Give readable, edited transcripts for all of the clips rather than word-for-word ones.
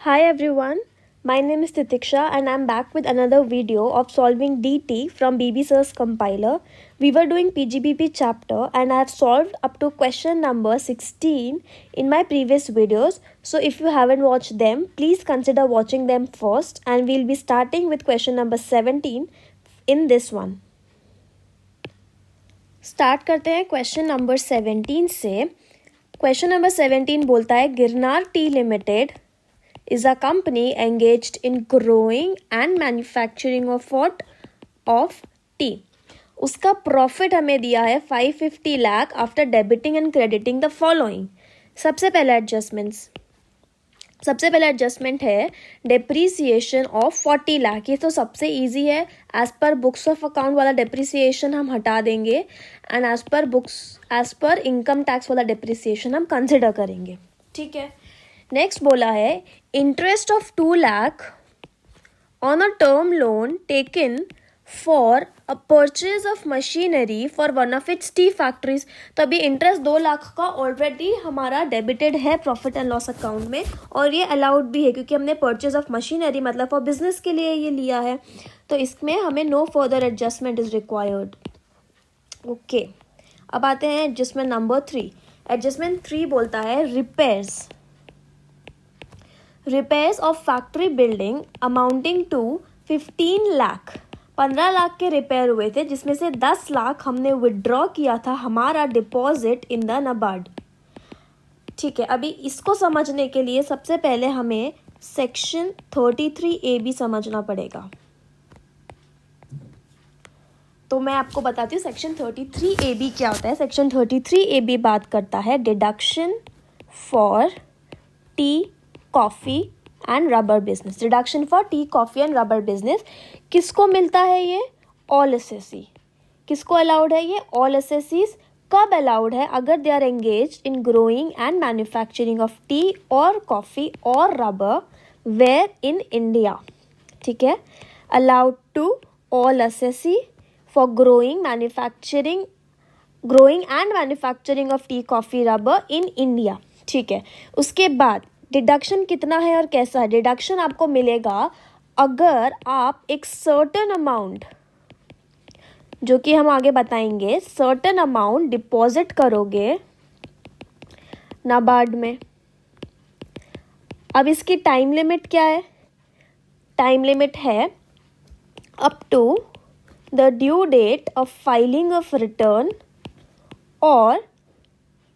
Hi everyone, my name is Titiksha and I'm back with another video of solving DT from BB Sir's compiler. We were doing PGBP chapter and I've solved up to question number 16 in my previous videos. So if you haven't watched them, please consider watching them first and we'll be starting with question number 17 in this one. Start करते हैं question number 17 से. Question number 17 बोलता है Girnar T limited is a company engaged in growing and manufacturing of what? Of tea. उसका profit हमें दिया है 550 lakh after debiting and crediting the following. सबसे पहला एडजस्टमेंट है डेप्रीसिएशन ऑफ 40 लाख. ये तो सबसे इजी है. As per books of account वाला डेप्रीसिएशन हम हटा देंगे and as per income tax वाला डेप्रीसिएशन हम कंसिडर करेंगे. ठीक है. नेक्स्ट बोला है interest of 2 lakh on a term loan taken for a purchase of machinery for one of its tea factories. तो अभी इंटरेस्ट 2 लाख का ऑलरेडी हमारा डेबिटेड है प्रॉफिट एंड लॉस अकाउंट में और ये अलाउड भी है क्योंकि हमने परचेज ऑफ मशीनरी मतलब फॉर बिजनेस के लिए ये लिया है. तो इसमें हमें no further adjustment is required. Okay, अब आते हैं एडजस्टमेंट नंबर 3. एडजस्टमेंट 3 बोलता है repairs of factory building amounting to 15 lakh. 15 lakh के रिपेयर हुए थे जिसमें से 10 लाख हमने विड्रॉ किया था हमारा डिपॉजिट इन द नबार्ड. ठीक है. अभी इसको समझने के लिए सबसे पहले हमें सेक्शन 33AB समझना पड़ेगा. तो मैं आपको बताती हूँ सेक्शन 33AB क्या होता है. सेक्शन 33AB बात करता है deduction for tea coffee and rubber business. Reduction for tea coffee and rubber business किसको मिलता है? ये ऑल एसएससी. किसको अलाउड है? ये ऑल एसएससीज. कब अलाउड है? अगर they are engage in growing and manufacturing of tea और कॉफ़ी और रबर वेयर इन इंडिया. ठीक है. Allowed to all assessee for growing and manufacturing of tea coffee rubber in India. ठीक है. उसके बाद डिडक्शन कितना है और कैसा है? डिडक्शन आपको मिलेगा अगर आप एक सर्टेन अमाउंट, जो कि हम आगे बताएंगे, सर्टेन अमाउंट डिपॉजिट करोगे नाबार्ड में. अब इसकी टाइम लिमिट क्या है? टाइम लिमिट है up to the due date of filing of return और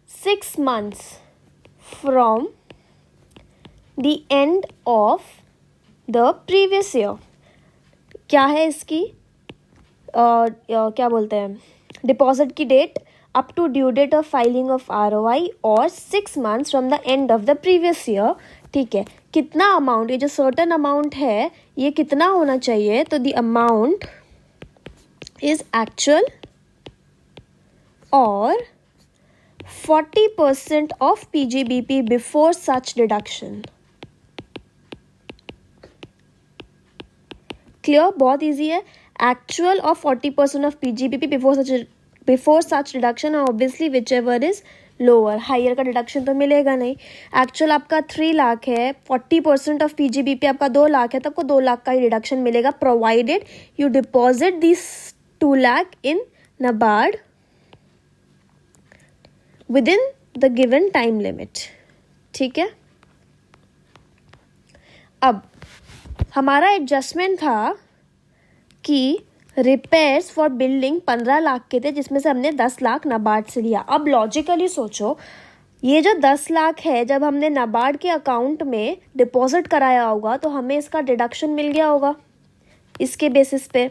6 months from the end of the previous year. क्या है इसकी क्या बोलते हैं डिपॉजिट की date? Up to due date of filing of ROI और 6 months from the end of the previous year. ठीक है. कितना अमाउंट? ये जो सर्टेन अमाउंट है ये कितना होना चाहिए? तो द अमाउंट इज एक्चुअल और 40% of PGBP before such deduction. Clear? बहुत इजी है. Actual of 40% of PGBP before such deduction और obviously whichever is lower. Higher का डिडक्शन तो मिलेगा नहीं. एक्चुअल आपका 3 लाख है, 40% ऑफ PGBP आपका 2 लाख है, तो आपको 2 लाख का ही डिडक्शन मिलेगा provided you deposit this 2 lakh in NABARD with in the given time limit. ठीक है. अब हमारा एडजस्टमेंट था कि रिपेयर्स फॉर बिल्डिंग 15 लाख के थे जिसमें से हमने 10 लाख नबार्ड से लिया. अब लॉजिकली सोचो, ये जो 10 लाख है जब हमने नबार्ड के अकाउंट में डिपॉजिट कराया होगा तो हमें इसका डिडक्शन मिल गया होगा. इसके बेसिस पे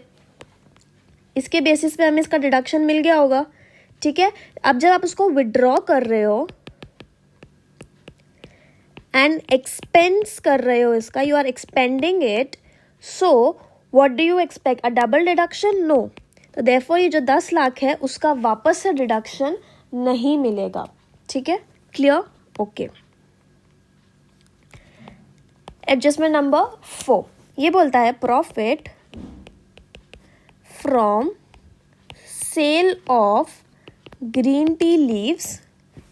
हमें इसका डिडक्शन मिल गया होगा. ठीक है. अब जब आप उसको विड्रॉ कर रहे हो एंड एक्सपेंस कर रहे हो इसका, you are expending it, so what do you expect? A double deduction? No. तो देयरफॉर ये जो 10 लाख है उसका वापस से डिडक्शन नहीं मिलेगा. ठीक है. क्लियर? ओके. एडजस्टमेंट नंबर 4 ये बोलता है profit from sale of green tea leaves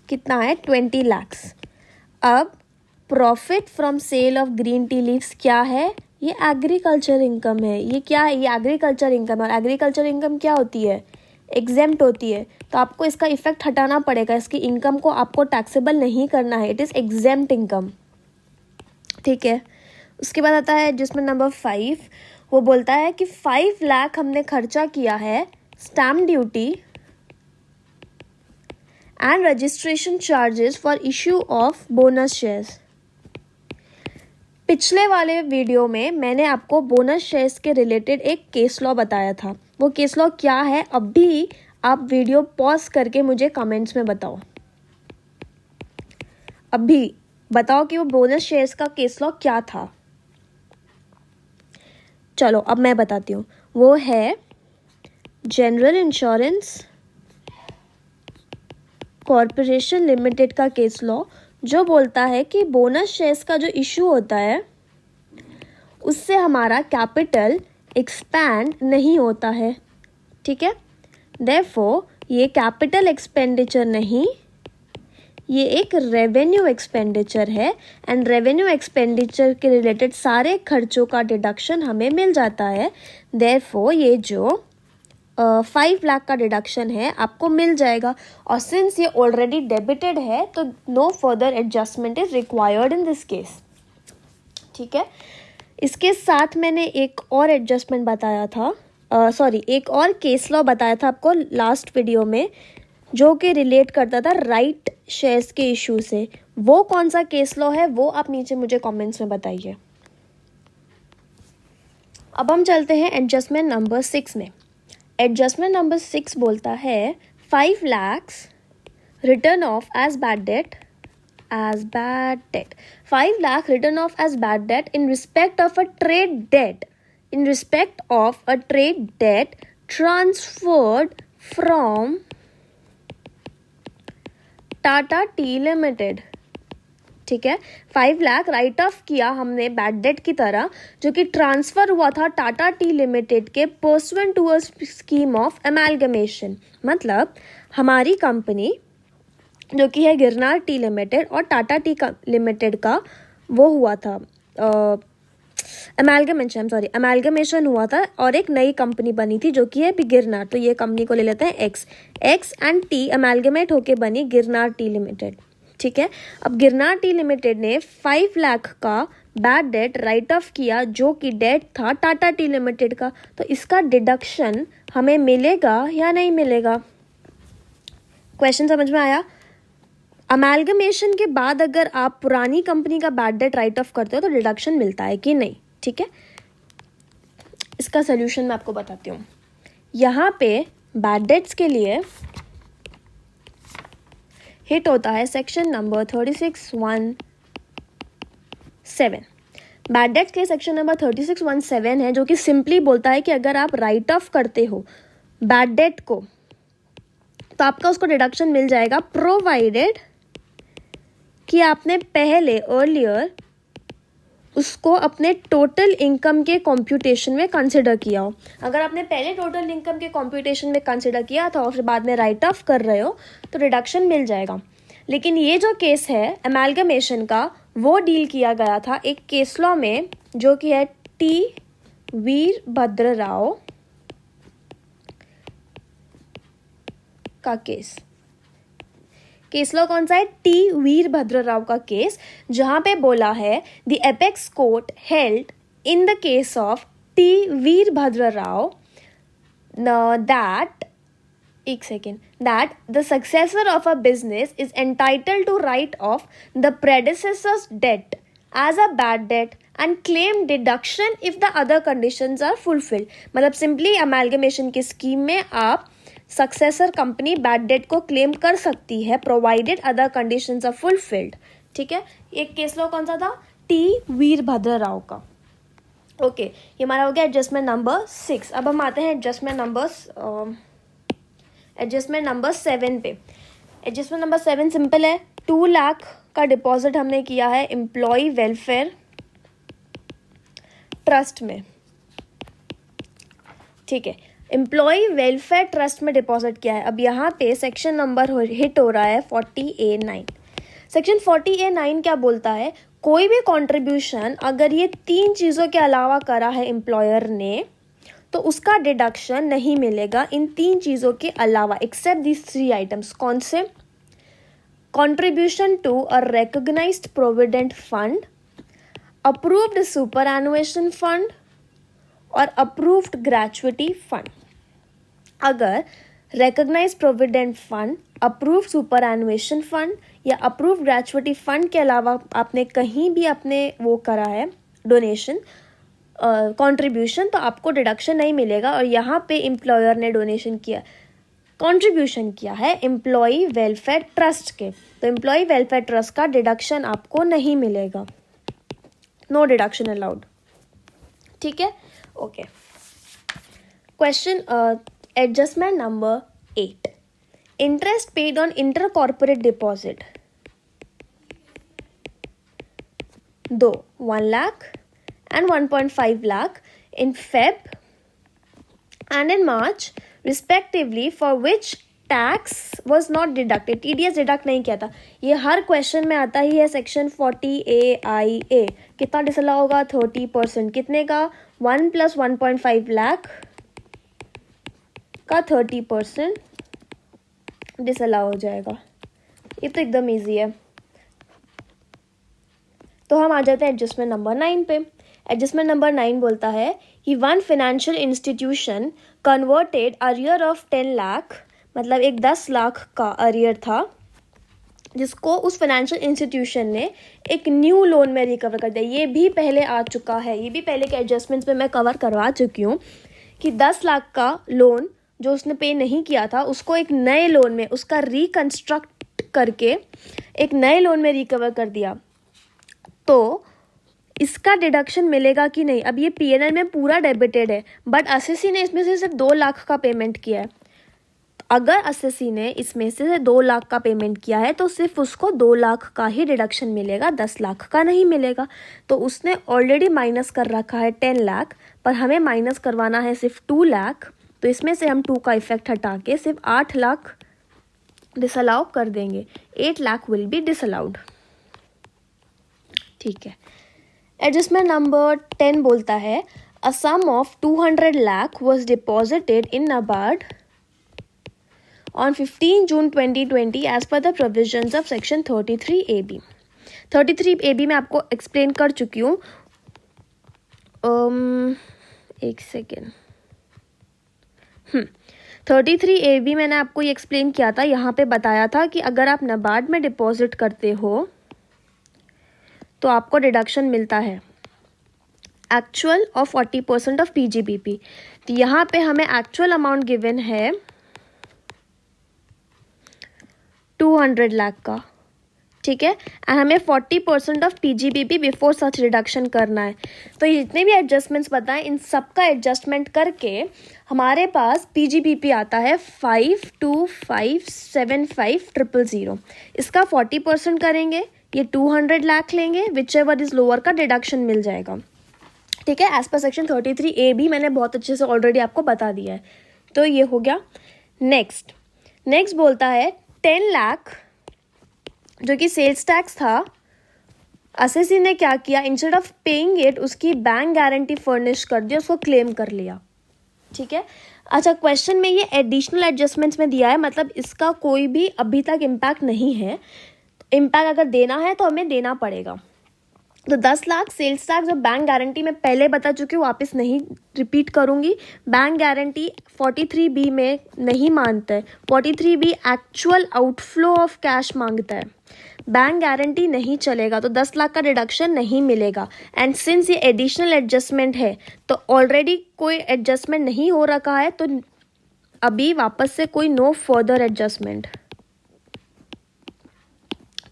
कितना है? 20 lakhs. अब profit from sale of green tea leaves क्या है? ये एग्रीकल्चर इनकम है। ये क्या है? ये एग्रीकल्चर इनकम है। और एग्रीकल्चर इनकम क्या होती है? एग्जेम्प्ट होती है। तो आपको इसका इफेक्ट हटाना पड़ेगा। इसकी इनकम को आपको टैक्सेबल नहीं करना है। इट इज़ एग्जेम्प्ट इनकम, ठीक है। उसके बाद आता है एडजस्टमेंट नंबर 5। वो बोलता है कि 5 लाख हमने खर्चा किया है stamp duty and registration charges for issue of bonus shares. पिछले वाले वीडियो में मैंने आपको बोनस शेयर्स के रिलेटेड एक केस लॉ बताया था। वो केस लॉ क्या है? अभी आप वीडियो पॉज करके मुझे कमेंट्स में बताओ। अभी बताओ कि वो बोनस शेयर्स का केस लॉ क्या था। चलो अब मैं बताती हूँ। वो है जनरल इंश्योरेंस कॉरपोरेशन लिमिटेड का केस लॉ, जो बोलता है कि बोनस शेयर्स का जो इशू होता है उससे हमारा कैपिटल एक्सपैंड नहीं होता है, ठीक है। देयरफॉर ये कैपिटल एक्सपेंडिचर नहीं, ये एक रेवेन्यू एक्सपेंडिचर है। एंड रेवेन्यू एक्सपेंडिचर के रिलेटेड सारे खर्चों का डिडक्शन हमें मिल जाता है। देयरफॉर ये जो 5 लाख का डिडक्शन है आपको मिल जाएगा। और सिंस ये ऑलरेडी डेबिटेड है तो no further adjustment is required in this case, ठीक है। इसके साथ मैंने एक और एडजस्टमेंट बताया था, एक और केस लॉ बताया था आपको लास्ट वीडियो में, जो कि रिलेट करता था राइट शेयर्स के इशू से। वो कौन सा केस लॉ है वो आप नीचे मुझे कमेंट्स में बताइए। अब हम चलते हैं एडजस्टमेंट नंबर 6 में। एडजस्टमेंट नंबर 6 बोलता है 5 lakhs written off as bad debt 5 lakh written off as bad debt in respect of a trade debt transferred from Tata T limited, ठीक है। 5 लाख राइट ऑफ किया हमने बैड डेट की तरह, जो कि ट्रांसफर हुआ था टाटा टी लिमिटेड के pursuant to a scheme of एमैल्गमेशन। मतलब हमारी कंपनी जो कि है गिरनार टी लिमिटेड और टाटा टी लिमिटेड का वो हुआ था एमैल्गमेशन हुआ था और एक नई कंपनी बनी थी जो कि है गिरनार। तो ये कंपनी को ले लेते हैं एक्स एंड टी एमैल्गमेट होके बनी गिरनार टी लिमिटेड, ठीक है। अब गिरनार टी लिमिटेड ने 5 लाख का बैड डेट राइट ऑफ किया जो कि डेट था टाटा टी लिमिटेड का। तो इसका डिडक्शन हमें मिलेगा या नहीं मिलेगा? क्वेश्चन समझ में आया? अमैल्गमेशन के बाद अगर आप पुरानी कंपनी का बैड डेट राइट ऑफ करते हो तो डिडक्शन मिलता है कि नहीं, ठीक है। इसका सोल्यूशन मैं आपको बताती हूँ। यहाँ पे बैड डेट्स के लिए हिट होता है सेक्शन नंबर 3617। बैड डेट्स के सेक्शन नंबर 3617 है, जो कि सिंपली बोलता है कि अगर आप राइट ऑफ करते हो बैड डेट को तो आपका उसको डिडक्शन मिल जाएगा, प्रोवाइडेड कि आपने पहले अर्लियर उसको अपने टोटल इनकम के कंप्यूटेशन में कंसिडर किया हो। अगर आपने पहले टोटल इनकम के कंप्यूटेशन में कंसिडर किया था और फिर बाद में राइट ऑफ कर रहे हो तो रिडक्शन मिल जाएगा। लेकिन ये जो केस है एमैल्गमेशन का, वो डील किया गया था एक केस लॉ में जो कि है टी वीरभद्र राव का केस लॉ कौन सा है? टी वीरभद्र राव का केस, जहां पे बोला है the apex court held in the case of T Virbhadra Rao that the successor of a business is entitled to write off the predecessor's debt as a bad debt and claim deduction if the other conditions are fulfilled। मतलब simply amalgamation की scheme में आप successor company bad debt को claim कर सकती है provided other conditions are fulfilled, ठीक है। एक केस लॉ कौन सा था? टी वीरभद्र राव का। ओके, ये हमारा हो गया एडजस्टमेंट नंबर 6। अब हम आते हैं एडजस्टमेंट नंबर 7 पे। एडजस्टमेंट नंबर 7 सिंपल है। 2 लाख का डिपॉजिट हमने किया है एम्प्लॉय वेलफेयर ट्रस्ट में, ठीक है। एम्प्लॉय वेलफेयर ट्रस्ट में डिपॉजिट किया है। अब यहाँ पे सेक्शन नंबर हिट हो रहा है 40A9। सेक्शन 40A9 क्या बोलता है? कोई भी कंट्रीब्यूशन अगर ये 3 चीज़ों के अलावा करा है एम्प्लॉयर ने तो उसका डिडक्शन नहीं मिलेगा इन 3 चीज़ों के अलावा, एक्सेप्ट दिस 3 आइटम्स। कौन से? Contribution to a recognised provident fund, approved superannuation fund और अप्रूव्ड ग्रेचुइटी फंड। अगर recognised provident fund, approved superannuation fund या अप्रूव्ड ग्रेचुइटी फंड के अलावा आपने कहीं भी अपने वो करा है डोनेशन कंट्रीब्यूशन, तो आपको डिडक्शन नहीं मिलेगा। और यहाँ पे एम्प्लॉयर ने डोनेशन किया, कंट्रीब्यूशन किया है एम्प्लॉई वेलफेयर ट्रस्ट के, तो एम्प्लॉई वेलफेयर ट्रस्ट का डिडक्शन आपको नहीं मिलेगा। No deduction allowed. ठीक है, okay. Question adjustment number 8, interest paid on inter corporate deposit. 1 lakh and 1.5 lakh in Feb and in March respectively, for which tax was not deducted। TDS deduct नहीं किया था। ये हर क्वेश्चन में आता ही है सेक्शन 40A(I)(A)। कितना डिसअलाउ होगा? 30%। कितने का? 1 + 1.5 लाख का 30% डिसअलाउ हो जाएगा। ये तो एकदम ईजी है। तो हम आ जाते हैं एडजस्टमेंट नंबर 9 पे। एडजस्टमेंट नंबर 9 बोलता है कि one financial institution converted arrear of 10 lakh, मतलब एक 10 लाख का अरियर था जिसको उस फाइनेंशियल इंस्टीट्यूशन ने एक न्यू लोन में रिकवर कर दिया। ये भी पहले आ चुका है, ये भी पहले के एडजस्टमेंट्स में मैं कवर करवा चुकी हूँ कि 10 लाख का लोन जो उसने पे नहीं किया था उसको एक नए लोन में उसका रिकन्स्ट्रक्ट करके एक नए लोन में रिकवर कर दिया। तो इसका डिडक्शन मिलेगा कि नहीं? अब ये पीएनएल में पूरा डेबिटेड है, बट एसएससी ने इसमें से सिर्फ 2 लाख का पेमेंट किया है। अगर एसएससी ने इसमें से 2 लाख का पेमेंट किया है तो सिर्फ उसको 2 लाख का ही डिडक्शन मिलेगा, 10 लाख का नहीं मिलेगा। तो उसने ऑलरेडी माइनस कर रखा है 10 लाख, पर हमें माइनस करवाना है सिर्फ 2 लाख। तो इसमें से हम 2 का इफेक्ट हटा के सिर्फ 8 लाख डिसअलाउ कर देंगे। 8 लाख विल बी डिसअलाउड। ठीक है। एडजस्टमेंट नंबर 10 बोलता है a sum of 200 lakh was deposited in NABARD on 15 June 2020 as per the provisions of section 33AB। 33AB में आपको एक्सप्लेन कर चुकी हूँ। एक सेकेंड। 33AB मैंने आपको ये एक्सप्लेन किया था, यहाँ पे बताया था कि अगर आप नाबार्ड में डिपॉजिट करते हो तो आपको डिडक्शन मिलता है एक्चुअल और 40% ऑफ PGBP। तो यहाँ पे हमें एक्चुअल अमाउंट गिवन है 200 लाख का, ठीक है, एंड हमें 40% of PGBP before such reduction करना है। तो जितने भी एडजस्टमेंट्स बताएं इन सब का एडजस्टमेंट करके हमारे पास PGBP आता है 52575,000। इसका 40% करेंगे, ये 200 लाख लेंगे, विच एवर इज लोअर का डिडक्शन मिल जाएगा। ठीक है, एज पर सेक्शन 33AB मैंने बहुत अच्छे से ऑलरेडी आपको बता दिया है। तो ये हो गया। नेक्स्ट बोलता है 10 लाख जो कि सेल्स टैक्स था, एसएससी ने क्या किया, इंस्टेड ऑफ पेइंग इट उसकी बैंक गारंटी फर्निश कर दिया, उसको क्लेम कर लिया। ठीक है। अच्छा, क्वेश्चन में ये एडिशनल एडजस्टमेंट्स में दिया है, मतलब इसका कोई भी अभी तक इम्पैक्ट नहीं है। इम्पैक्ट अगर देना है तो हमें देना पड़ेगा। तो 10 लाख सेल्स टैक्स जो बैंक गारंटी में पहले बता चुकी हूँ, वापस नहीं रिपीट करूँगी। बैंक गारंटी 43B में नहीं मानता है। 43B actual outflow of cash मांगता है, बैंक गारंटी नहीं चलेगा, तो 10 लाख का डिडक्शन नहीं मिलेगा। एंड सिंस ये एडिशनल एडजस्टमेंट है तो ऑलरेडी कोई एडजस्टमेंट नहीं हो रखा है, तो अभी वापस से कोई नो फर्दर एडजस्टमेंट।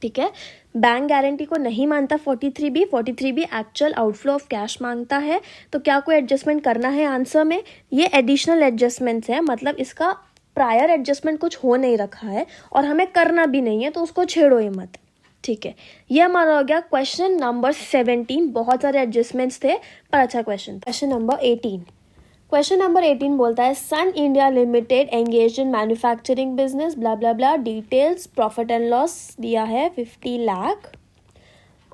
ठीक है, बैंक गारंटी को नहीं मानता 43B actual outflow of cash मांगता है। तो क्या कोई एडजस्टमेंट करना है आंसर में? ये एडिशनल एडजस्टमेंट्स है, मतलब इसका प्रायर एडजस्टमेंट कुछ हो नहीं रखा है और हमें करना भी नहीं है, तो उसको छेड़ो ही मत। ठीक है, ये हमारा हो गया क्वेश्चन नंबर 17। बहुत सारे एडजस्टमेंट्स थे पर अच्छा क्वेश्चन। क्वेश्चन नंबर 18 बोलता है Sun India Limited engage in manufacturing business blah blah blah, details profit and loss दिया है 50 lakh.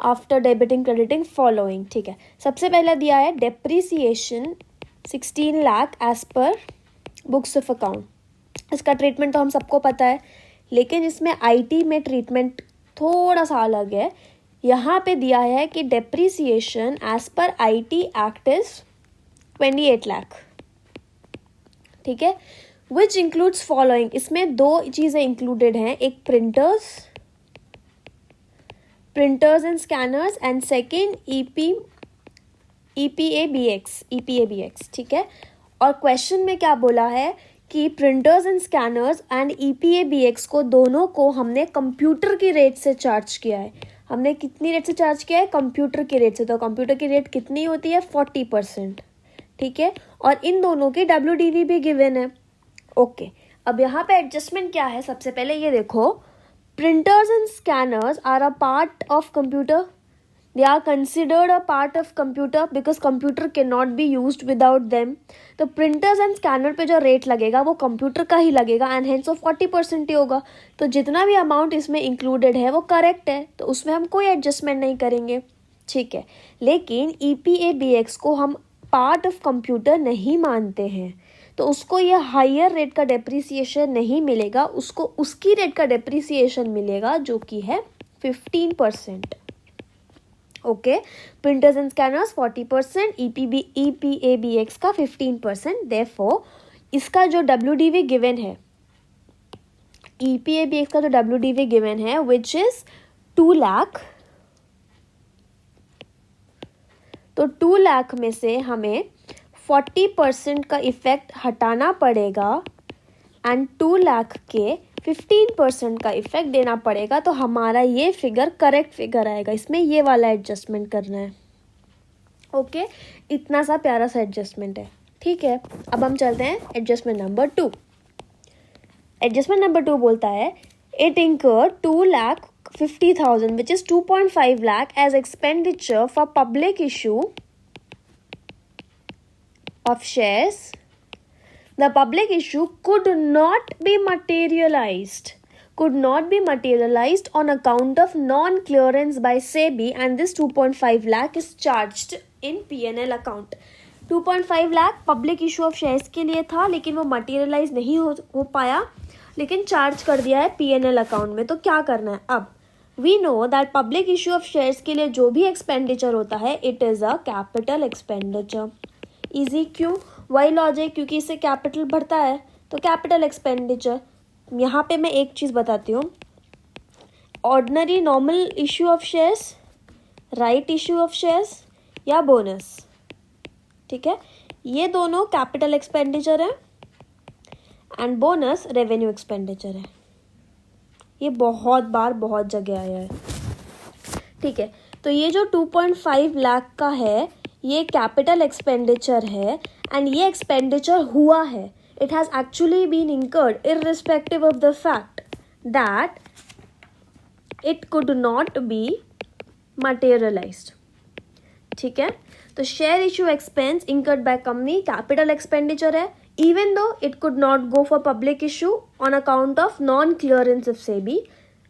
After debiting crediting following. ठीक है, सबसे पहले दिया है depreciation 16 lakh as per books of account. इसका ट्रीटमेंट तो हम सबको पता है, लेकिन इसमें आईटी में ट्रीटमेंट थोड़ा सा अलग है। यहाँ पे दिया है कि depreciation as per IT act is 28 lakh. ठीक है, विच इंक्लूड्स फॉलोइंग। इसमें दो चीज़ें इंक्लूडेड हैं, एक printers and scanners and second EPABX। ठीक है, और क्वेश्चन में क्या बोला है कि printers and scanners and EPABX को दोनों को हमने कंप्यूटर की रेट से चार्ज किया है। हमने कितनी रेट से चार्ज किया है? कंप्यूटर की रेट से। तो कंप्यूटर की रेट कितनी होती है? 40%। ठीक है, और इन दोनों की WDV भी गिवन है। ओके, अब यहाँ पे एडजस्टमेंट क्या है? सबसे पहले ये देखो, printers and scanners are a part of computer. They are considered a part of computer because computer cannot be used without them. तो printers and scanner पे जो रेट लगेगा वो कंप्यूटर का ही लगेगा एंड हेंस वो 40% ही होगा। तो जितना भी अमाउंट इसमें इंक्लूडेड है वो करेक्ट है, तो उसमें हम कोई एडजस्टमेंट नहीं करेंगे। ठीक है, लेकिन EPABX को हम पार्ट ऑफ कंप्यूटर नहीं मानते हैं, तो उसको ये हायर रेट का डेप्रीसिएशन नहीं मिलेगा, उसको उसकी रेट का डेप्रीसिएशन मिलेगा जो कि है 15%। Okay, printers and scanners 40%, EPABX का 15%। देयरफॉर इसका जो WDV गिवन है, EPABX का जो WDV गिवन है विच इज 2 लाख, तो 2 लाख में से हमें 40% का इफेक्ट हटाना पड़ेगा एंड 2 लाख के 15% का इफेक्ट देना पड़ेगा, तो हमारा ये फिगर करेक्ट फिगर आएगा। इसमें ये वाला एडजस्टमेंट करना है। ओके, इतना सा प्यारा सा एडजस्टमेंट है। ठीक है, अब हम चलते हैं एडजस्टमेंट नंबर 2। एडजस्टमेंट नंबर 2 बोलता है it incurred 2,50,000 which is 2.5 lakh as expenditure for public issue of shares. The public issue could not be materialized on account of non-clearance by SEBI, and this 2.5 lakh is charged in P&L account. 2.5 lakh public issue of shares के लिए था, लेकिन वो materialise नहीं हो पाया, लेकिन charge कर दिया है P&L अकाउंट में। तो क्या करना है अब? We know that public issue of shares के लिए जो भी एक्सपेंडिचर होता है it is a capital expenditure. Easy क्यों? वही लॉजिक, क्योंकि इससे कैपिटल बढ़ता है तो कैपिटल एक्सपेंडिचर। यहाँ पे मैं एक चीज़ बताती हूँ, ordinary normal issue of shares, right issue of shares या बोनस। ठीक है, ये दोनों कैपिटल एक्सपेंडिचर है एंड बोनस रेवेन्यू एक्सपेंडिचर है। ये बहुत बार बहुत जगह आया है। ठीक है, तो ये जो 2.5 लाख का है ये कैपिटल एक्सपेंडिचर है एंड ये एक्सपेंडिचर हुआ है। It has actually been incurred irrespective of the fact that it could not be materialised. ठीक है, तो share issue expense incurred by company capital expenditure है, even though it could not go for public issue on account of non-clearance of SEBI,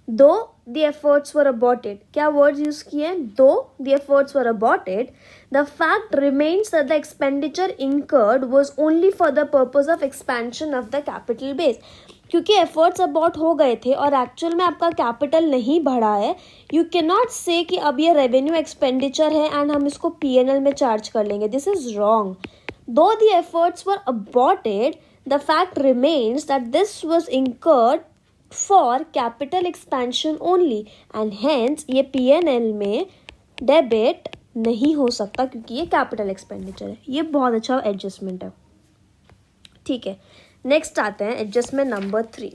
though the efforts were aborted. क्या words use किए? Though the efforts were aborted, the fact remains that the expenditure incurred was only for the purpose of expansion of the capital base. क्योंकि efforts abort हो गए थे और actual में आपका capital नहीं बढ़ा है, you cannot say कि अब ये revenue expenditure है and हम इसको P&L में charge कर लेंगे. This is wrong. Though the efforts were aborted, the fact remains that this was incurred for capital expansion only and hence ये P&L में debit नहीं हो सकता क्योंकि ये capital expenditure है। ये बहुत अच्छा एडजस्टमेंट है। ठीक है, नेक्स्ट आते हैं एडजस्टमेंट नंबर 3।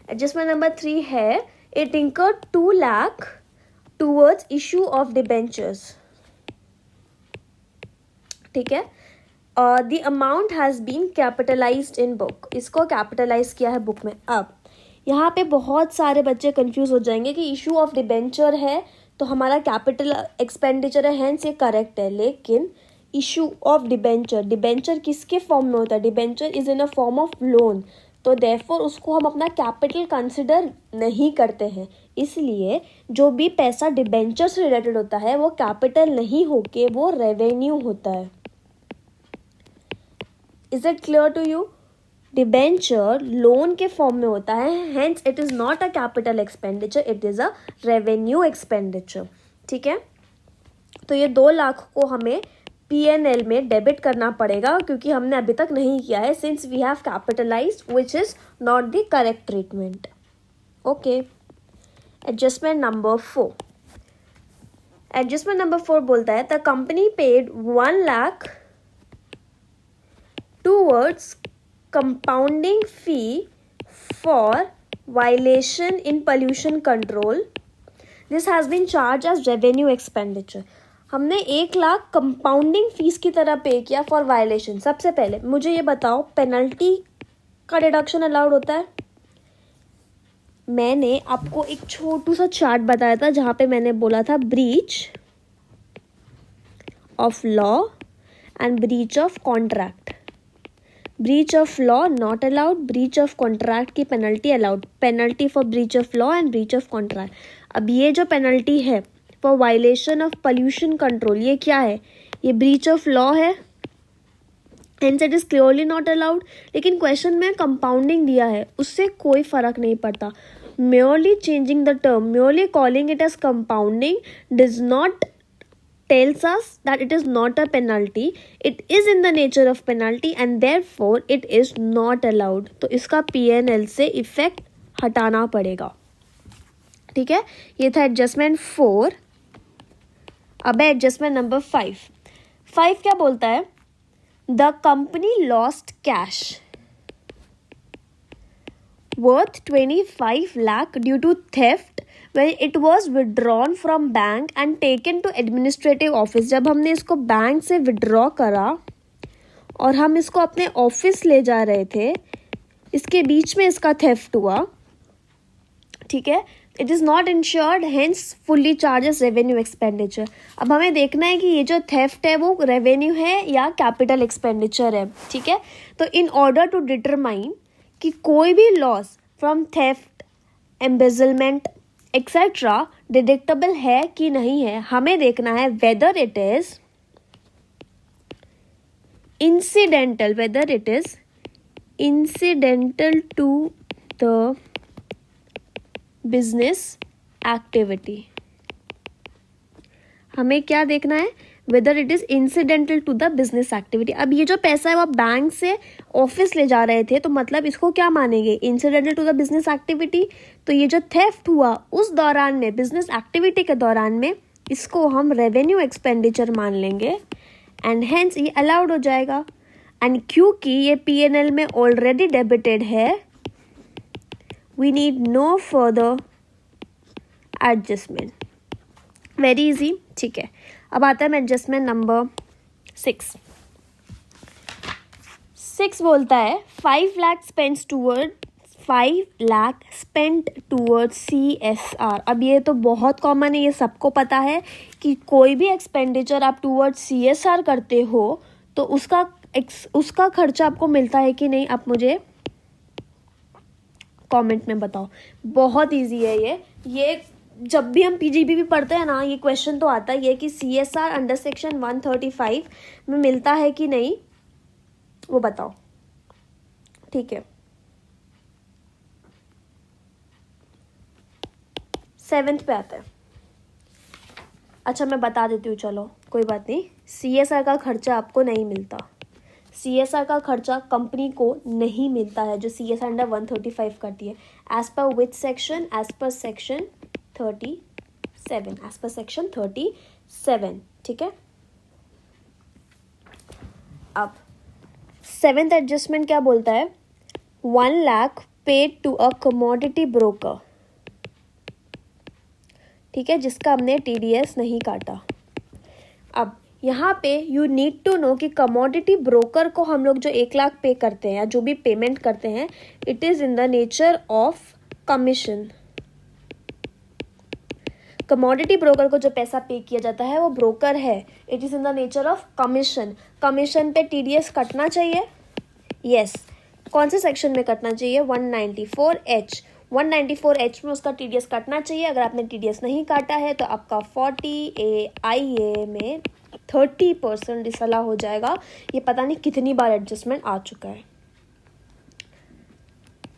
एडजस्टमेंट नंबर 3 है it incurred 2 lakh towards issue of debentures। ठीक है, the amount has been capitalised in book. इसको कैपिटलाइज किया है बुक में। अब यहाँ पे बहुत सारे बच्चे कंफ्यूज हो जाएंगे कि इशू ऑफ डिबेंचर है तो हमारा कैपिटल एक्सपेंडिचर है, हेंस ये करेक्ट है। लेकिन इशू ऑफ डिबेंचर, डिबेंचर किसके फॉर्म में होता है? Debenture is in a form of loan. तो देयरफॉर उसको हम अपना कैपिटल कंसिडर नहीं करते हैं, इसलिए जो भी पैसा डिबेंचर से रिलेटेड होता है वो कैपिटल नहीं होके वो रेवेन्यू होता है। Is it clear to you? Debenture loan के फॉर्म में होता है, hence it is not a capital expenditure, it is a revenue expenditure. ठीक है, तो ये 2 लाख को हमें P&L में डेबिट करना पड़ेगा क्योंकि हमने अभी तक नहीं किया है, since we have capitalised which is not the correct treatment. Okay, adjustment number 4। Adjustment number 4 बोलता है the company paid 1 lakh towards compounding fee for violation in pollution control, this has been charge as revenue expenditure. हमने 1 lakh compounding fees की तरह पे किया for violation. सबसे पहले मुझे ये बताओ, पेनल्टी का डिडक्शन अलाउड होता है? मैंने आपको एक छोटू सा चार्ट बताया था जहाँ पे मैंने बोला था breach of law and breach of contract. Breach of law not allowed, breach of contract की penalty allowed, penalty for breach of law and breach of contract. अब ये जो पेनल्टी है for violation of pollution control, ये क्या है? ये breach of law है, hence it is clearly not allowed. लेकिन क्वेश्चन में कंपाउंडिंग दिया है, उससे कोई फर्क नहीं पड़ता। merely changing the term, merely calling it as compounding does not tells us that it is not a penalty. It is in the nature of penalty and therefore it is not allowed. तो इसका P&L से effect हटाना पड़ेगा। ठीक है, ये था adjustment 4। अब है एडजस्टमेंट नंबर 5। 5 क्या बोलता है? The company lost cash worth 25 lakh due to theft when it was withdrawn from bank and taken to administrative office। जब हमने इसको बैंक से विड्रॉ करा और हम इसको अपने ऑफिस ले जा रहे थे, इसके बीच में इसका थेफ्ट हुआ। ठीक है, it is not insured, hence fully charges revenue expenditure. अब हमें देखना है कि ये जो थेफ्ट है वो रेवेन्यू है या कैपिटल एक्सपेंडिचर है। ठीक है, तो इन ऑर्डर टू डिटरमाइन कि कोई भी loss from theft, embezzlement etcetera deductible है कि नहीं है, हमें देखना है whether it is incidental, whether it is incidental to the business activity। हमें क्या देखना है? whether it is incidental to the business activity। अब ये जो पैसा है वो बैंक से ऑफिस ले जा रहे थे, तो मतलब इसको क्या मानेंगे? incidental to the business activity। तो ये जो थेफ्ट हुआ उस दौरान में, बिजनेस एक्टिविटी के दौरान में, इसको हम रेवेन्यू एक्सपेंडिचर मान लेंगे एंड हेंस ये अलाउड हो जाएगा। एंड क्योंकि ये P&L में ऑलरेडी डेबिटेड है, we need no further adjustment. Very easy. ठीक है, अब आता है एडजस्टमेंट नंबर 6। 6 बोलता है 5 लाख स्पेंट टूवर्ड CSR। अब ये तो बहुत कॉमन है, ये सबको पता है कि कोई भी एक्सपेंडिचर आप टूवर्ड CSR करते हो तो उसका खर्चा आपको मिलता है कि नहीं, आप मुझे कमेंट में बताओ। बहुत इजी है ये जब भी हम PGB भी पढ़ते हैं ना, ये क्वेश्चन तो आता ही है कि CSR अंडर सेक्शन 135 में मिलता है कि नहीं, वो बताओ। ठीक है, 7th पे आता है। अच्छा मैं बता देती हूँ, चलो कोई बात नहीं। CSR का खर्चा आपको नहीं मिलता, CSR का खर्चा कंपनी को नहीं मिलता है जो CSR अंडर 135 करती है। As per which section? As per section 37, as per section 37। ठीक है, अब 7th एडजस्टमेंट क्या बोलता है? 1 lakh paid to a commodity broker. ठीक है, जिसका हमने TDS नहीं काटा। अब यहाँ पे यू नीड टू नो कि कमोडिटी ब्रोकर को हम लोग जो 1 लाख पे करते हैं या जो भी पेमेंट करते हैं, it is in the nature of commission. Commodity broker को जो पैसा पे किया जाता है वो ब्रोकर है, it is in the nature of commission. Commission पे TDS कटना चाहिए, यस। कौन से सेक्शन में कटना चाहिए? 194H। 194H में उसका TDS कटना चाहिए। अगर आपने TDS नहीं काटा है तो आपका 40A में 30% डिसअलाउ हो जाएगा। ये पता नहीं कितनी बार एडजस्टमेंट आ चुका है,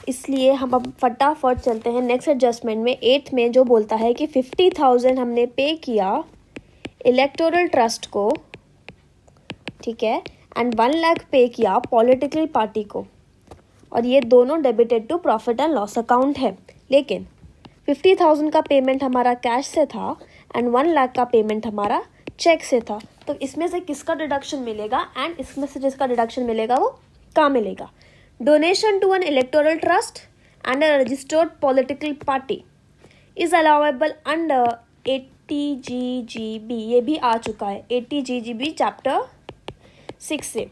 इसलिए हम अब फटाफट चलते हैं नेक्स्ट एडजस्टमेंट में। 8th में जो बोलता है कि 50,000 हमने पे किया इलेक्टोरल ट्रस्ट को, ठीक है, एंड 1 लाख पे किया पॉलिटिकल पार्टी को, और ये दोनों debited to profit and loss account है। लेकिन 50,000 का पेमेंट हमारा कैश से था एंड 1 लाख का पेमेंट हमारा चेक से था। तो इसमें से किसका डिडक्शन मिलेगा एंड इसमें से जिसका डिडक्शन मिलेगा वो कहाँ मिलेगा? Donation to an electoral trust and a registered political party is allowable under 80GGB। ये भी आ चुका है 80GGB चैप्टर 6 से।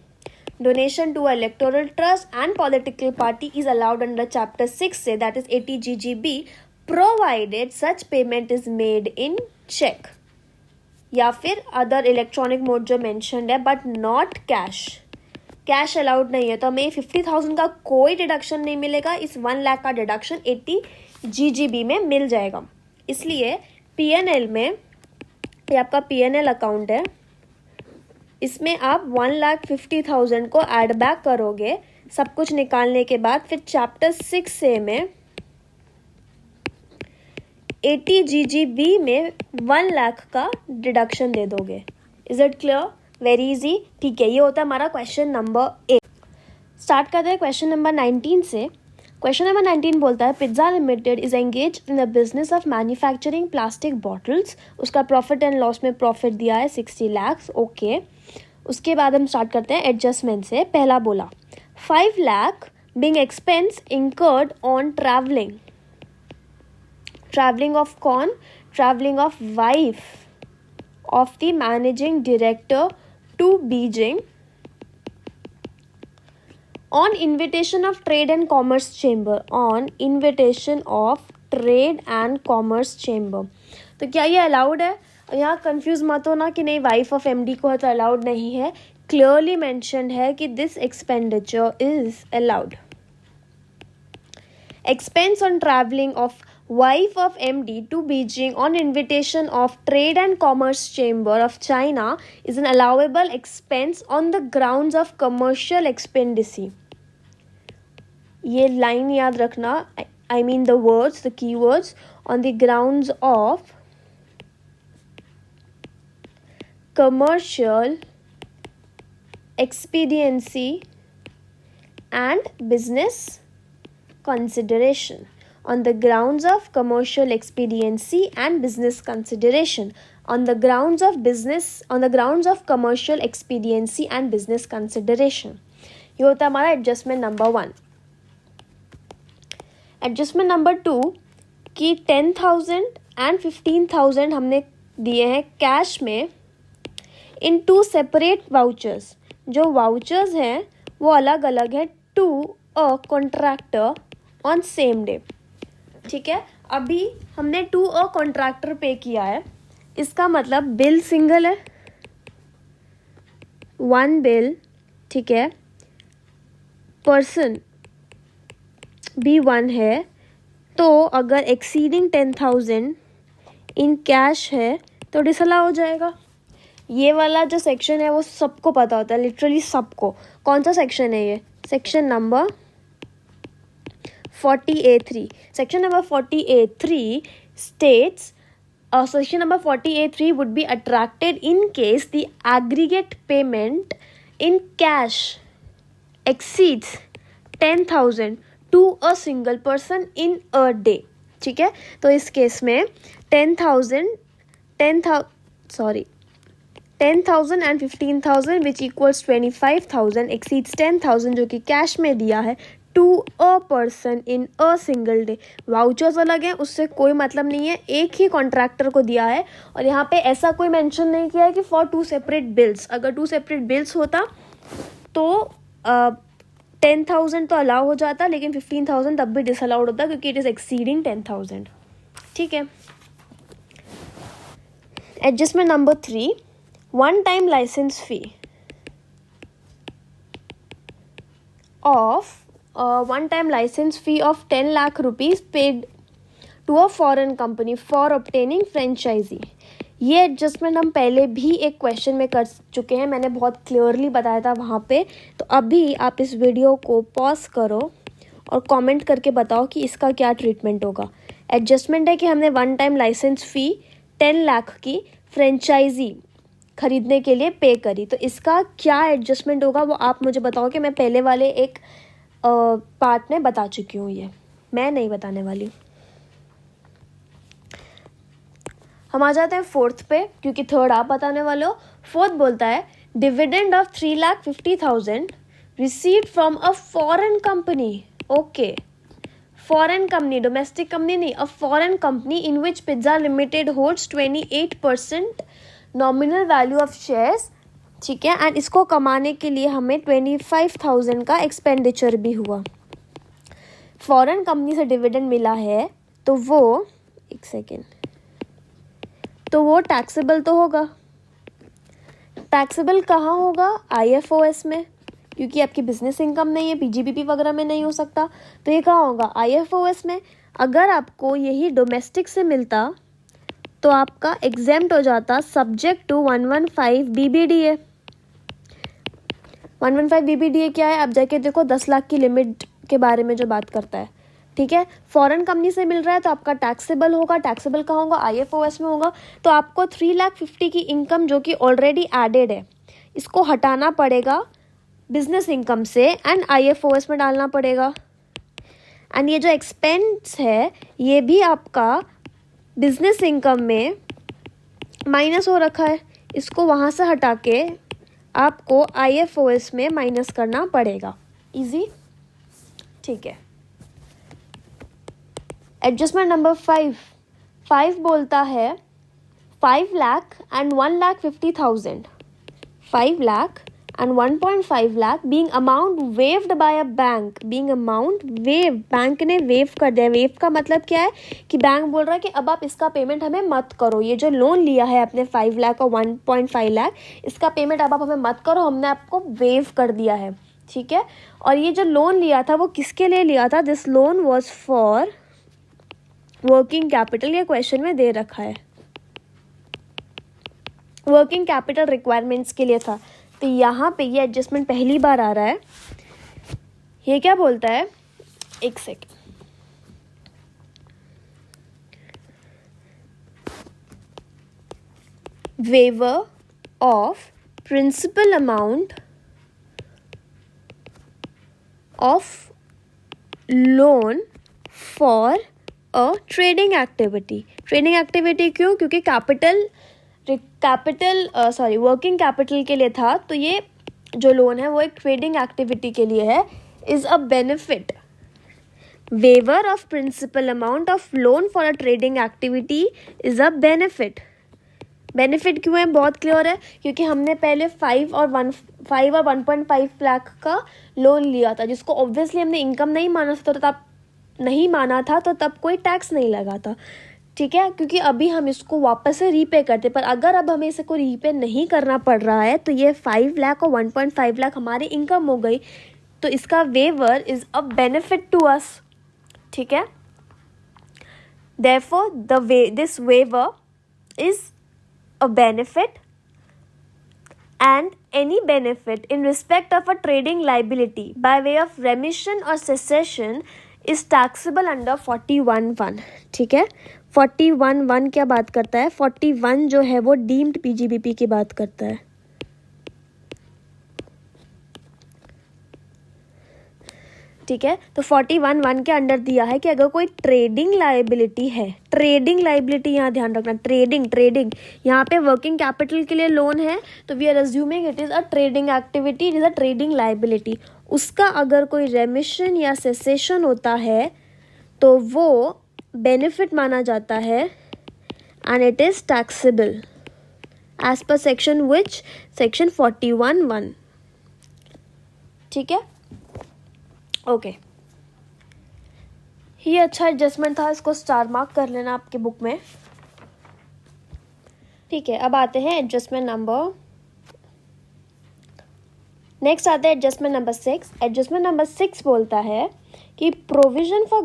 Donation to electoral trust and political party is allowed under chapter 6 से, that is 80GGB, provided such payment is made in check या फिर other electronic mode जो mentioned है, but not cash. Cash allowed नहीं है, तो हमें 50,000 का कोई डिडक्शन नहीं मिलेगा। इस 1 लाख का डिडक्शन 80GGB में मिल जाएगा। इसलिए PNL में, ये आपका PNL अकाउंट है, इसमें आप 1,50,000 को ऐड बैक करोगे सब कुछ निकालने के बाद। फिर चैप्टर 6A में 80GGB में 1 लाख का डिडक्शन दे दोगे। Is it clear? Very easy. ठीक है, ये होता है हमारा क्वेश्चन नंबर 8। स्टार्ट करते हैं क्वेश्चन नंबर 19 से। क्वेश्चन नंबर 19 बोलता है pizza limited is engage in the business of manufacturing plastic bottles. उसका प्रॉफिट एंड लॉस में प्रॉफिट दिया है 60 लाख। ओके, उसके बाद हम स्टार्ट करते हैं एडजस्टमेंट से। पहला बोला 5 lakh being expense incurred on travelling. Travelling of कौन? Travelling of wife of the managing director to Beijing on invitation of trade and commerce chamber, on invitation of trade and commerce chamber। तो क्या ये allowed है? यहाँ confuse मत हो ना कि नहीं वाइफ ऑफ MD को है तो अलाउड नहीं है। क्लियरली मेंशन्ड है कि this expenditure is allowed. Expense on travelling of wife of MD to Beijing on invitation of Trade and Commerce Chamber of China is an allowable expense on the grounds of commercial expediency। ये line याद रखना, I mean the words, the keywords, on the grounds of commercial expediency and business consideration। On the grounds of commercial expediency and business consideration, on the grounds of business, on the grounds of commercial expediency and business consideration। ये होता है हमारा adjustment number 1। Adjustment number 2 कि 10,000 and 15,000 हमने दिए हैं cash में in 2 separate vouchers. जो वाउचर्स हैं वो अलग अलग है to a contractor on same day. ठीक है, अभी हमने टू अ कॉन्ट्रैक्टर पे किया है, इसका मतलब बिल सिंगल है, 1 बिल, ठीक है, पर्सन भी 1 है। तो अगर एक्सीडिंग 10,000 इन कैश है तो डिसअलाउ हो जाएगा। ये वाला जो सेक्शन है वो सबको पता होता है, लिटरली सबको। कौन सा सेक्शन है ये? Section number 40A3। Section number 40A3 states section number 40A3 would be attracted in case the aggregate payment in cash exceeds 10,000 to a single person in a day। ठीक है, तो इस केस में 10,000 and 15,000 which equals 25,000 exceeds 10,000 जो कि cash में दिया है to a person in a single day. Vouchers अलग हैं, उससे कोई मतलब नहीं है, एक ही कॉन्ट्रैक्टर को दिया है। और यहाँ पे ऐसा कोई मेंशन नहीं किया है कि फॉर 2 सेपरेट बिल्स। अगर 2 सेपरेट बिल्स होता तो 10,000 तो अलाउ हो जाता, लेकिन 15,000 तब भी डिसअलाउड होता क्योंकि इट इज़ एक्सीडिंग 10,000। ठीक है, adjustment number 3 1 time license fee of one time license fee of 10 lakh rupees paid to a foreign company for obtaining franchisee. ये एडजस्टमेंट हम पहले भी एक क्वेश्चन में कर चुके हैं, मैंने बहुत क्लियरली बताया था वहाँ पे. तो अभी आप इस वीडियो को पॉज करो और कमेंट करके बताओ कि इसका क्या ट्रीटमेंट होगा. एडजस्टमेंट है कि हमने वन टाइम लाइसेंस फ़ी 10 लाख की फ्रेंचाइजी खरीदने के लिए पे करी, तो इसका क्या एडजस्टमेंट होगा वो आप मुझे बताओ. कि मैं पहले वाले एक पार्ट में बता चुकी हूँ, ये मैं नहीं बताने वाली. हम आ जाते हैं फोर्थ पे, क्योंकि थर्ड आप बताने वाले हो. फोर्थ बोलता है dividend of 3,50,000 received from a foreign company. Okay, foreign company, domestic company नहीं, a foreign company in which Pizza Limited holds 28% nominal value of shares. ठीक है, एंड इसको कमाने के लिए हमें 25,000 का एक्सपेंडिचर भी हुआ. फॉरेन कंपनी से डिविडेंड मिला है तो वो एक सेकेंड, तो वो टैक्सेबल तो होगा. टैक्सेबल कहाँ होगा? IFOS में, क्योंकि आपकी बिजनेस इनकम नहीं है, PGBP वगैरह में नहीं हो सकता. तो ये कहाँ होगा? IFOS में. अगर आपको यही डोमेस्टिक से मिलता तो आपका एग्जेम्प्ट हो जाता सब्जेक्ट टू 115 BBDA. 115 BBDA क्या है? आप जाके देखो, 10 लाख की लिमिट के बारे में जो बात करता है. ठीक है, फॉरेन कंपनी से मिल रहा है तो आपका टैक्सेबल होगा. टैक्सेबल कहाँ होगा? IFOS में होगा. तो आपको 3,50,000 की इनकम जो कि ऑलरेडी एडेड है, इसको हटाना पड़ेगा बिजनेस इनकम से एंड IFOS में डालना पड़ेगा. एंड ये जो एक्सपेंस है ये भी आपका बिजनेस इनकम में माइनस हो रखा है, इसको वहाँ से हटा के आपको IFOS में माइनस करना पड़ेगा. इजी. ठीक है. एडजस्टमेंट नंबर 5 बोलता है 5 lakh and 1,50,000. 5 lakh and 1.5 lakh being amount waived by a bank. being amount waived, bank ने वेव कर दिया. वेव का मतलब क्या है? कि बैंक बोल रहा है कि अब आप इसका पेमेंट हमें मत करो. ये जो लोन लिया है आपने 5 लाख और 1.5 लाख, इसका पेमेंट अब आप हमें मत करो, हमने आपको वेव कर दिया है. ठीक है, और ये जो लोन लिया था वो किसके लिए लिया था? This loan was for working capital. ये क्वेश्चन में दे रखा है, वर्किंग कैपिटल रिक्वायरमेंट्स के लिए था. तो यहाँ पे ये एडजस्टमेंट पहली बार आ रहा है. ये क्या बोलता है? एक second. Waiver of principal amount of loan for a trading activity. Trading activity क्यों? क्योंकि वर्किंग कैपिटल के लिए था. तो ये जो लोन है वो एक ट्रेडिंग एक्टिविटी के लिए है. Is a benefit. Waiver of principal amount of loan for a trading activity is a benefit. Benefit क्यों है? बहुत क्लियर है, क्योंकि हमने पहले 5 और 1.5 लाख का लोन लिया था, जिसको ऑब्वियसली हमने इनकम नहीं माना था, तो तब कोई टैक्स नहीं लगा था. ठीक है, क्योंकि अभी हम इसको वापस से रीपे करते. पर अगर अब हमें इसको रीपे नहीं करना पड़ रहा है तो ये 5 लाख और 1.5 लाख हमारी इनकम हो गई. तो इसका waiver is a benefit to us. ठीक है, therefore this waiver is a benefit and any benefit in respect of a trading liability by way of remission or cessation is taxable under 41(1). ठीक है, 41(1) क्या बात करता है? 41 जो है वो डीम्ड PGBP की बात करता है. ठीक है, तो 41(1) के अंडर दिया है कि अगर कोई ट्रेडिंग लाइबिलिटी है, ट्रेडिंग लाइबिलिटी यहाँ ध्यान रखना, ट्रेडिंग यहाँ पे वर्किंग कैपिटल के लिए लोन है, तो we are assuming it is a trading activity, it is a trading liability. उसका अगर कोई रेमिशन या सेसेशन होता है तो वो बेनिफिट माना जाता है and it is taxable as per section which? Section 41(1). ठीक है, ओके. ये अच्छा एडजस्टमेंट था, इसको स्टार मार्क कर लेना आपके बुक में. ठीक है, अब आते हैं एडजस्टमेंट नंबर नेक्स्ट आता है एडजस्टमेंट नंबर 6. एडजस्टमेंट नंबर 6 बोलता है कि प्रोविजन फॉर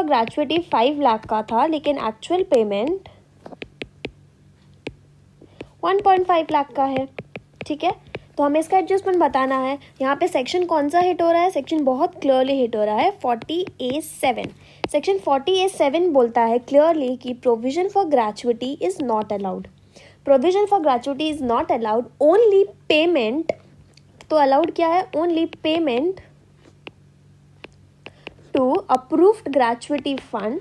ग्रेचुइटी 5 लाख का था, लेकिन एक्चुअल पेमेंट 1.5 लाख का है. ठीक है, तो हमें इसका एडजस्टमेंट बताना है. यहाँ पे सेक्शन कौन सा हिट हो रहा है? सेक्शन बहुत क्लियरली हिट हो रहा है 40A7. सेक्शन 40A7 बोलता है क्लियरली कि provision for gratuity is not allowed. Provision for gratuity is not allowed, only payment. तो अलाउड क्या है? Only payment to approved gratuity fund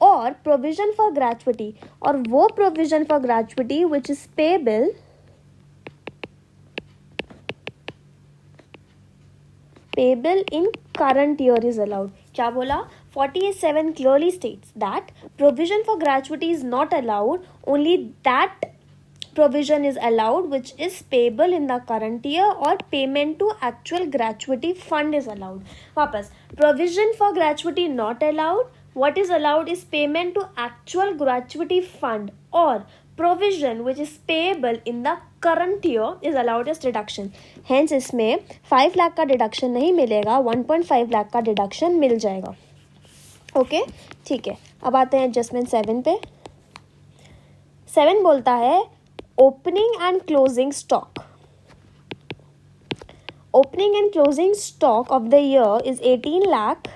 और प्रोविजन फॉर ग्रेचुइटी, और वो provision for gratuity which is payable in current year is allowed. क्या बोला? 40A7 clearly states that provision for gratuity is not allowed, only that provision is allowed which is payable in the current year, or payment to actual gratuity fund is allowed. वापस, provision for gratuity not allowed, what is allowed is payment to actual gratuity fund, or provision which is payable in the current year is allowed as deduction. Hence इसमें 5 लाख का deduction नहीं मिलेगा, 1.5 लाख का deduction मिल जाएगा. Okay, ठीक है. अब आते हैं एडजस्टमेंट 7 पे. 7 बोलता है opening and closing stock. Opening and closing stock of the year is 18 lakh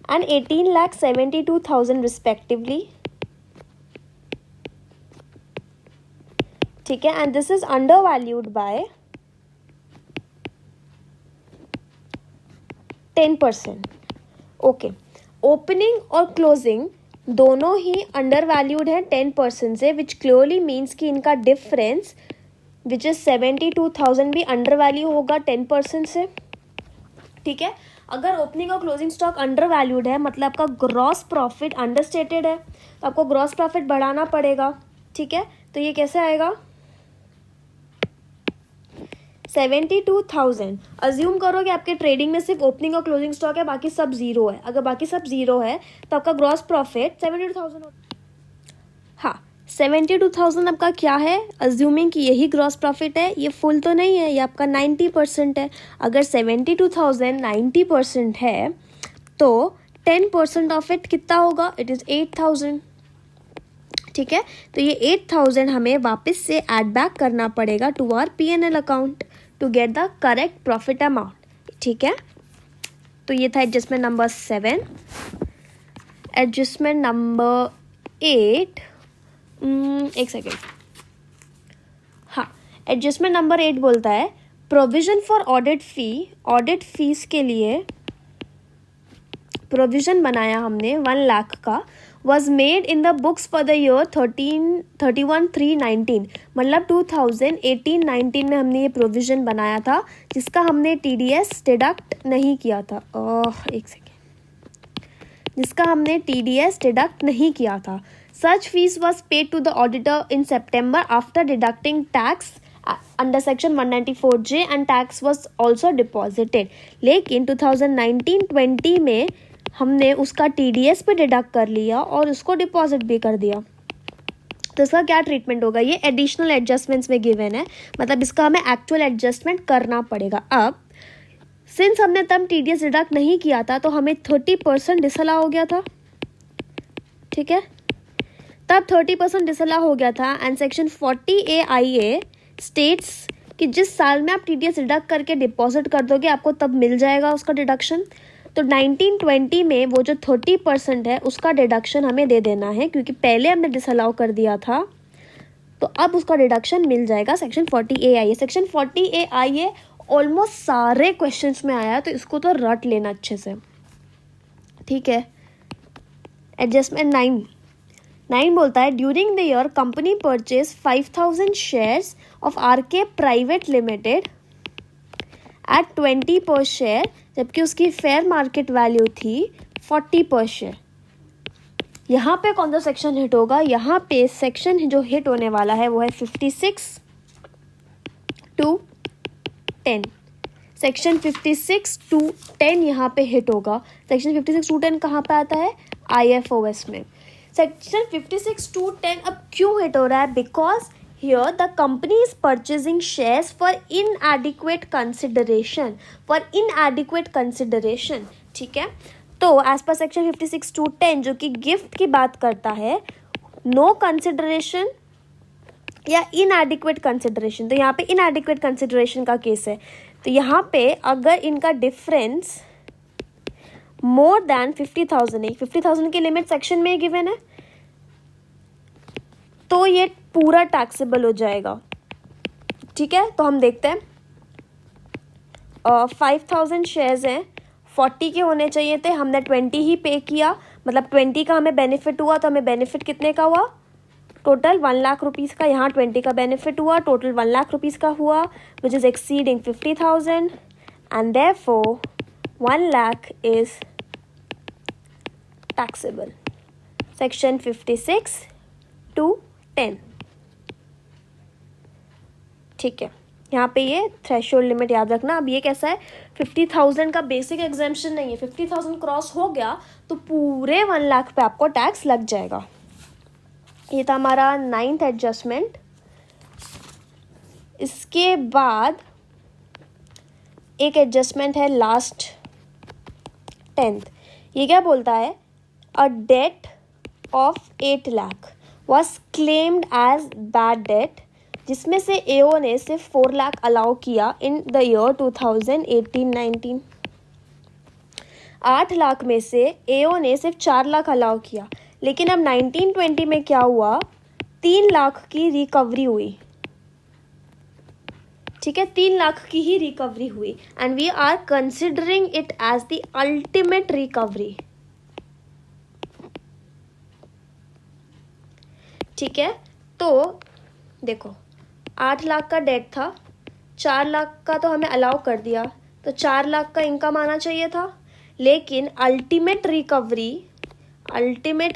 and 18,72,000 respectively. ठीक है, and this is undervalued by 10%. Okay, opening और क्लोजिंग दोनों ही अंडरवैल्यूड है 10% से, विच क्लियरली मीन्स कि इनका डिफरेंस विच इज 72,000 भी अंडरवैल्यू होगा 10% से. ठीक है, अगर ओपनिंग और क्लोजिंग स्टॉक अंडरवैल्यूड है मतलब आपका ग्रॉस प्रॉफिट अंडरस्टेटेड है, तो आपको ग्रॉस प्रॉफिट बढ़ाना पड़ेगा. ठीक है, तो ये कैसे आएगा? 72,000. अज्यूम करो कि आपके ट्रेडिंग में सिर्फ ओपनिंग और क्लोजिंग स्टॉक है, बाकी सब जीरो है. अगर बाकी सब जीरो है तो आपका ग्रॉस प्रॉफिट 72,000 होता है. हाँ, 72,000 आपका क्या है? अज्यूमिंग कि यही ग्रॉस प्रॉफिट है, ये फुल तो नहीं है, ये आपका 90% है. अगर 72,000 90% है तो 10% ऑफ इट कितना होगा? It is 8,000. ठीक है, तो ये 8,000 हमें वापस से ऐड बैक करना पड़ेगा to our P&L account to get the correct profit amount. ठीक है, तो ये था एडजस्टमेंट नंबर 7. एडजस्टमेंट नंबर 8, एक सेकेंड. हाँ, एडजस्टमेंट नंबर 8 बोलता है प्रोविजन फॉर ऑडिट फीस के लिए प्रोविजन बनाया हमने 1 लाख का, was made in the books for the year 31/3/19. मतलब 2018-19 में हमने ये प्रोविजन बनाया था, जिसका हमने TDS डिडक्ट नहीं किया था. एक सेकेंड, जिसका हमने TDS डिडक्ट नहीं किया था. Such fees was paid to the auditor in September after deducting tax under section 194J and tax was also deposited. लेकिन 2019-20 में हमने उसका TDS पे डिडक्ट कर लिया और उसको डिपॉजिट भी कर दिया. तो इसका क्या ट्रीटमेंट होगा? ये एडिशनल एडजस्टमेंट्स में गिवन है, मतलब इसका हमें एक्चुअल एडजस्टमेंट करना पड़ेगा. अब सिंस हमने तब TDS डिडक्ट नहीं किया था तो हमें 30% डिसअलाउ हो गया था. ठीक है, तब 30% डिसअलाउ हो गया था. एंड सेक्शन 40A स्टेट्स कि जिस साल में आप TDS डिडक्ट करके डिपॉजिट कर दोगे आपको तब मिल जाएगा उसका डिडक्शन. तो 1920 में वो जो 30% है उसका डिडक्शन हमें दे देना है, क्योंकि पहले हमने डिसअलाउ कर दिया था, तो अब उसका डिडक्शन मिल जाएगा section 40A. Section 40A almost सारे क्वेश्चंस में आया है, तो इसको तो रट लेना अच्छे से. ठीक है, एडजस्टमेंट 9 बोलता है during the year company purchase 5,000 shares of RK private limited at 20 per share, जबकि उसकी फेयर मार्केट वैल्यू थी 40 पर शेयर. यहाँ पे कौन सा सेक्शन हिट होगा? यहाँ पे सेक्शन जो हिट होने वाला है वो है 56 to 10. सेक्शन 56 to 10 यहाँ पे हिट होगा. सेक्शन 56 to 10 कहाँ पे आता है? IFOS में. सेक्शन 56(2)(10) अब क्यों हिट हो रहा है? Because here the company is purchasing shares for इनएडिक्वेट consideration, ठीक है। तो एज पर सेक्शन 56(2)(10) जो कि गिफ्ट की बात करता है, नो कंसिडरेशन या इनएडिक्वेट कंसिडरेशन, तो यहाँ पे इनएडिक्वेट कंसिडरेशन का केस है। तो यहाँ पे अगर इनका डिफरेंस मोर देन 50,000 है, 50,000 की लिमिट सेक्शन में गिवन है, तो ये पूरा टैक्सेबल हो जाएगा, ठीक है। तो हम देखते हैं 5,000 शेयर्स हैं, 40 के होने चाहिए थे, हमने 20 ही पे किया, मतलब 20 का हमें बेनिफिट हुआ। तो हमें बेनिफिट कितने का हुआ? टोटल 1 लाख रुपीज़ का। यहाँ 20 का बेनिफिट हुआ, टोटल 1 लाख रुपीज़ का हुआ, which is exceeding 50,000 and therefore 1 lakh is taxable. Section 56(2)(10, ठीक है। यहाँ पे ये थ्रेशोल्ड लिमिट याद रखना। अब ये कैसा है, 50,000 का बेसिक एग्जाम्पशन नहीं है, 50,000 क्रॉस हो गया तो पूरे 1 लाख पे आपको टैक्स लग जाएगा। ये था हमारा 9th एडजस्टमेंट। इसके बाद एक एडजस्टमेंट है लास्ट 10th। ये क्या बोलता है? A debt of 8 lakh was claimed as bad debt, जिसमें से एओ ने सिर्फ 4 लाख अलाउ किया इन द ईयर 2018-19। 8 लाख में से एओ ने सिर्फ 4 लाख अलाउ किया, लेकिन अब 1920 में क्या हुआ? 3 लाख की रिकवरी हुई, ठीक है। 3 लाख की ही रिकवरी हुई and we are considering it as the ultimate recovery, ठीक है। तो देखो 8 लाख का डेट था, 4 लाख का तो हमें अलाउ कर दिया, तो 4 लाख का इनकम आना चाहिए था, लेकिन अल्टीमेट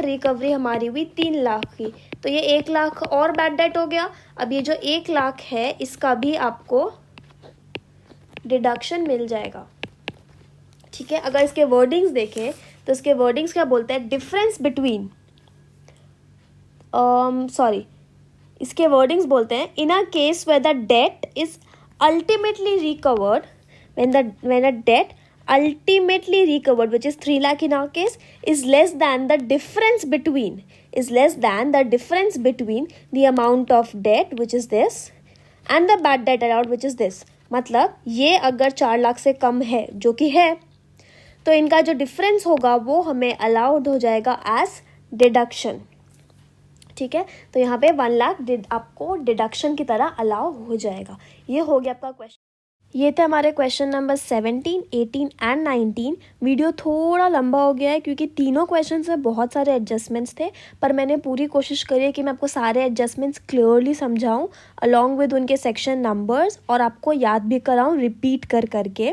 रिकवरी हमारी हुई 3 लाख की, तो ये 1 लाख और बैड डेट हो गया। अब ये जो 1 लाख है इसका भी आपको डिडक्शन मिल जाएगा, ठीक है। अगर इसके वर्डिंग्स देखें तो इसके वर्डिंग्स क्या बोलते हैं? डिफरेंस बिटवीन इसके वर्डिंग्स बोलते हैं in a case where the debt is ultimately recovered, when a debt ultimately recovered, which is 3 lakh in our case, is less than the difference between the amount of debt, which is this, and the bad debt allowed, which is this। मतलब ये अगर 4 लाख से कम है, जो कि है, तो इनका जो डिफरेंस होगा वो हमें अलाउड हो जाएगा एज डिडक्शन, ठीक है। तो यहाँ पे 1 लाख आपको डिडक्शन की तरह अलाउ हो जाएगा। ये हो गया आपका क्वेश्चन। ये थे हमारे क्वेश्चन नंबर 17, 18 एंड 19। वीडियो थोड़ा लंबा हो गया है क्योंकि तीनों क्वेश्चन से बहुत सारे एडजस्टमेंट्स थे, पर मैंने पूरी कोशिश करी है कि मैं आपको सारे एडजस्टमेंट्स क्लियरली समझाऊं अलॉन्ग विद उनके सेक्शन नंबर्स, और आपको याद भी कराऊं रिपीट करके।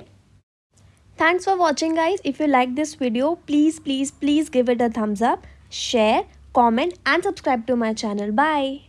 Thanks for watching guys. If you like this video, please give it a thumbs up, share, comment and subscribe to my channel. Bye.